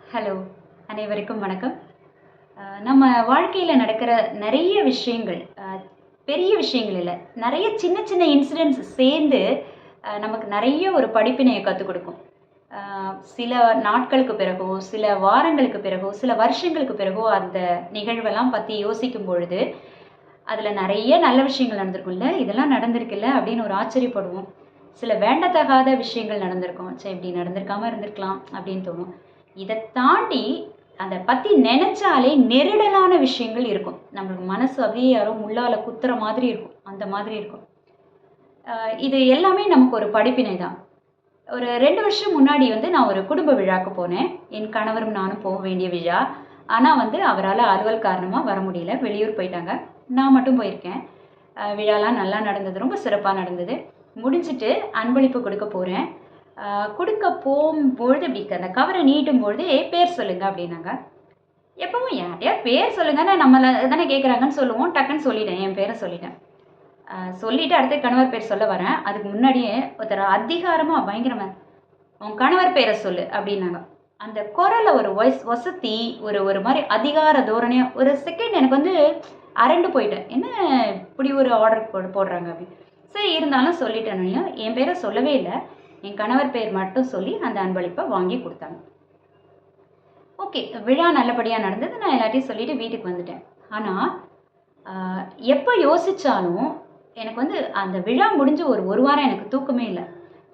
Hello! அனைவருக்கும் வணக்கம். நம்ம வாழ்க்கையில நடக்கிற நெறைய விஷயங்கள், பெரிய விஷயங்கள் இல்ல. நெறைய சின்ன சின்ன இன்சிடென்ட்ஸ் சேர்ந்து நமக்கு நெறைய ஒரு படிப்பினைய கத்துக் குடுக்கும். அ சில நாட்களுக்கு பிறகோ, சில வாரங்களுக்கு பிறகோ, சில வருஷங்களுக்கு பிறகோ அந்த நிகழ்வெல்லாம் பத்தி யோசிக்கும் பொழுது, அதில நெறைய நல்ல விஷயங்கள் நடந்திருக்கும்ல, இதெல்லாம் நடந்திருக்குல்ல அப்படின்னு ஒரு ஆச்சரியப்படுவோம். சில வேண்டத்தகாத விஷயங்கள் நடந்திருக்கும். ச்சே! இப்படி நடந்திருக்காம இருந்திருக்கலாம் அப்படின்னு தோணும். இத தாண்டி அத பத்தி நெனச்சாலே நெருடலான விஷயங்கள் இருக்கும். நம்மளுக்கு மனசு அப்படியே யாரோ முள்ளால குத்துற மாதிரி இருக்கும். அந்த மாதிரி இருக்கும். அ இது எல்லாமே நமக்கு ஒரு படிப்பினை தான். ஒரு 2 வருஷம் முன்னாடி வந்து நான் ஒரு குடும்ப விழாக்கு போனேன். என் கணவரும் நானும் போக வேண்டிய விழா. ஆனா வந்து அவரால அலுவல் காரணமா வர முடியல. வெளியூர் போயிட்டாங்க. நான் மட்டும் போயிருக்கேன். விழாலாம் நல்லா நடந்தது. ரொம்ப சிறப்பா நடந்தது. முடிஞ்சுட்டு அன்பளிப்பு குடுக்க போறேன். அ குடுக்க போம்பொழுது இப்படி அந்த கவர நீட்டும்பொழுது, "பேர் சொல்லுங்க" அப்படின்னாங்க. எப்பவும் யார்ட்டயாவது பேர் சொல்லுங்கன்னா, நம்மள தானே கேட்குறாங்கன்னு சொல்லுவோம். டக்குன்னு சொல்லிட்டேன். என் பேர சொல்லிட்டேன். சொல்லிட்டு அடுத்து கணவர் பேர் சொல்ல வரேன். அதுக்கு முன்னாடியே ஒருத்தர் அதிகாரமா பயங்கரமா, "உன் கணவர் பேர சொல்லு" அப்படின்னாங்க. அந்த குரல ஒரு ஒசத்தி, ஒரு ஒரு மாரி அதிகார தோரணையா ஒரு செகண்ட் எனக்கு வந்து அரண்டு போயிட்டேன். என்ன இப்படி ஒரு ஆர்டர் போடுறாங்க அப்படின்னு. சரி இருந்தாலும் சொல்லிட்டேனும் என் பேர சொல்லவே இல்ல. என் கணவர் பேர் மட்டும் சொல்லி அந்த அன்பளிப்ப வாங்கி குடுத்தாங்க. ஓகே. விழா நல்லபடியா நடந்தது. நான் எல்லார்ட்டயும் சொல்லிட்டு வீட்டுக்கு வந்துட்டேன். ஆனா, அ எப்ப யோசிச்சாலும், எனக்கு வந்து அந்த விழா முடிஞ்சு ஒரு 1 வாரம் எனக்கு தூக்கமே இல்ல.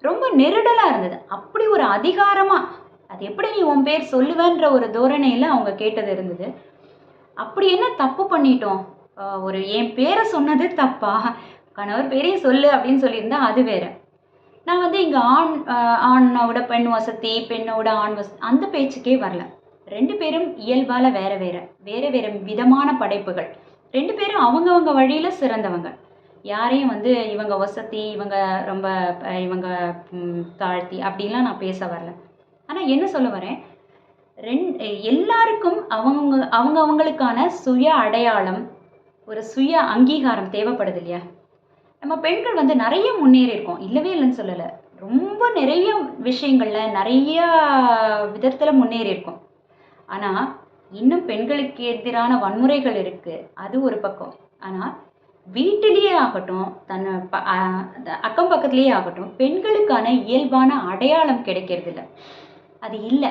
ரொம்ப நெருடலா இருந்தது. அப்படி ஒரு அதிகாரமா, "அது எப்படி நீ உன் பேர் சொல்லுவன்ற" ஒரு தோரணையில அவங்க கேட்டது இருந்தது. அப்படி என்ன தப்பு பண்ணிட்டோம்? ஒரு என் பேர சொன்னது தப்பா? கணவர் பேரையும் சொல்லு அப்படின்னு சொல்லியிருந்தா அது வேற. நான் வந்து இங்க ஆணோட பெண் வசதி, பெண்ணோட ஆண் அந்த பேச்சுக்கே வரல. 2 பேரும் இயல்பால வேற வேற. வேற வேற விதமான படைப்புகள். 2 பேரும் அவங்கவங்க வழியில சிறந்தவங்க. யாரையும் வந்து இவங்க வசதி, இவங்க ரொம்ப இவங்க தாழ்த்தி அப்படிலாம் நான் பேச வரல. ஆனா என்ன சொல்ல வரேன், எல்லாருக்கும் அவங்கவங்களுக்கான சுய அடையாளம், ஒரு சுய அங்கீகாரம் தேவைப்படுது இல்லையா? நம்ம பெண்கள் வந்து நெறைய முன்னேறியிருக்கோம். இல்லவே இல்லன்னு சொல்லல. ரொம்ப நிறைய விஷயங்கள்ல, நெறைய விதத்துல முன்னேறியிருக்கோம். ஆனா, இன்னும் பெண்களுக்கு எதிரான வன்முறைகள் இருக்கு. அது ஒரு பக்கம். ஆனா, வீட்டிலேயே ஆகட்டும், தன்ன ப அ அக்கம் பக்கத்திலேயே ஆகட்டும், பெண்களுக்கான இயல்பான அடையாளம் கிடைக்கிறதில்ல. அது இல்ல.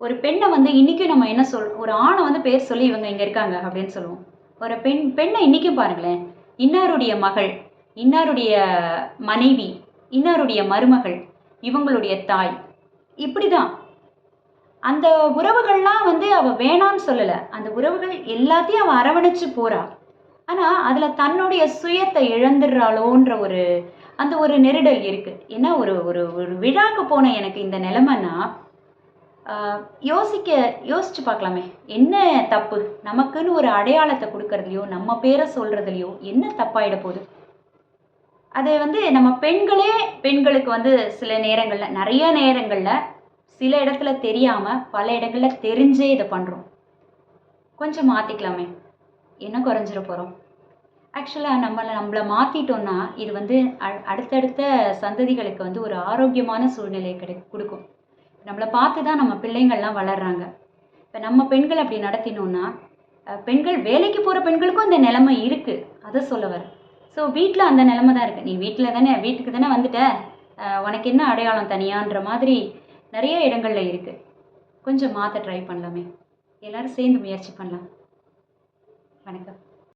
ஒரு பெண்ண வந்து இன்னைக்கும் நம்ம என்ன ஒரு ஆண வந்து பேர் சொல்லி இவங்க இங்க இருக்காங்க அப்படின்னு சொல்லுவோம். ஒரு பெண்ண இன்னைக்கும் பாருங்களேன். இன்னாருடைய மகள், இன்னாருடைய மனைவி, இன்னாருடைய மருமகள், இவங்களுடைய தாய். இப்படிதான். அந்த உறவுகள்லாம் வந்து அவ வேணான்னு சொல்லல. அந்த உறவுகள் எல்லாத்தையும் அவ அரவணைச்சு போறா. ஆனா, அதுல தன்னுடைய சுயத்த இழந்துடுறாளோன்ற அந்த ஒரு நெருடல் இருக்கு. ஏன்னா ஒரு ஒரு ஒரு விழாக்கு போன எனக்கு இந்த நிலைமைன்னா, ஆ யோசிச்சு பார்க்கலாமே! என்ன தப்பு? நமக்குன்னு ஒரு அடையாளத்த குடுக்கறதுலயோ, நம்ம பேர சொல்றதுலயோ என்ன தப்பாயிட போது? அது வந்து நம்ம பெண்களுக்கு வந்து சில நேரங்கள்ல, நெறைய நேரங்கள்ல, சில இடத்துல தெரியாம, பல இடங்கள்ல தெரிஞ்சே இத பண்றோம். கொஞ்சம் மாத்திக்கலாமே! என்ன குறைஞ்சிற போறோம்? ஆக்சுவலா நம்மள மாத்திட்டோம்னா, இது வந்து அடுத்தடுத்த சந்ததிகளுக்கு வந்து ஒரு ஆரோக்கியமான சூழ்நிலைய குடுக்கும். நம்மள பார்த்து தான் நம்ம பிள்ளைங்கள்லாம் வளர்றாங்க. இப்ப நம்ம பெண்கள் அப்படி நடத்தினோம்னா, பெண்கள் வேலைக்கு போற பெண்களுக்கும் இந்த நிலைமை இருக்கு. அத சொல்ல வரேன். ஸோ வீட்ல அந்த நிலைமை தான் இருக்கு. நீ வீட்டுக்கு தானே வந்துட்ட. உனக்கு என்ன அடையாளம் தனியான்ற மாதிரி நெறைய இடங்கள்ல இருக்கு. கொஞ்சம் மாத்த ட்ரை பண்ணலாமே! எல்லாரும் சேர்ந்து முயற்சி பண்ணலாம். வணக்கம்.